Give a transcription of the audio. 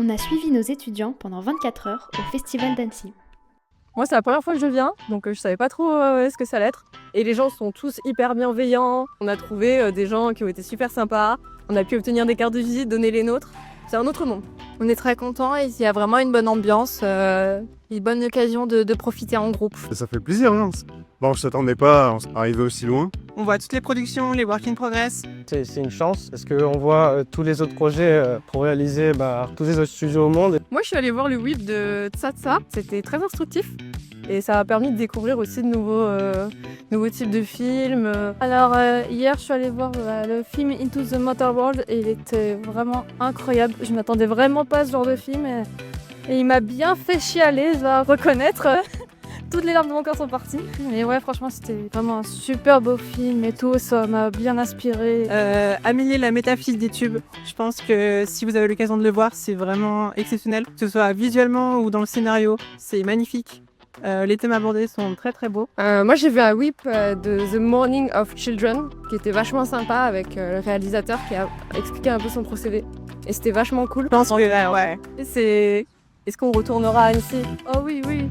On a suivi nos étudiants pendant 24 heures au Festival d'Annecy. Moi, c'est la première fois que je viens, donc je savais pas trop ce que ça allait être. Et les gens sont tous hyper bienveillants. On a trouvé des gens qui ont été super sympas. On a pu obtenir des cartes de visite, donner les nôtres. C'est un autre monde. On est très contents et il y a vraiment une bonne ambiance, une bonne occasion de profiter en groupe. Ça fait plaisir, hein. Bon, je s'attendais pas à arriver aussi loin. On voit toutes les productions, les work in progress. C'est une chance parce qu'on voit tous les autres projets pour réaliser tous les autres studios au monde. Moi, je suis allée voir le whip de Tsatsa. C'était très instructif. Et ça a permis de découvrir aussi de nouveaux types de films. Alors hier je suis allée voir le film Into the Motor World et il était vraiment incroyable. Je m'attendais vraiment pas à ce genre de film et il m'a bien fait chialer, je dois reconnaître. Toutes les larmes de mon corps sont parties. Mais ouais, franchement c'était vraiment un super beau film et tout, ça m'a bien inspiré. Amélie la métaphysique des tubes. Je pense que si vous avez l'occasion de le voir, c'est vraiment exceptionnel. Que ce soit visuellement ou dans le scénario, c'est magnifique. Les thèmes abordés sont très très beaux. Moi j'ai vu un whip de The Morning of Children qui était vachement sympa avec le réalisateur qui a expliqué un peu son procédé. Et c'était vachement cool. Je pense que ouais. Est-ce qu'on retournera à Annecy ? Oh oui, oui.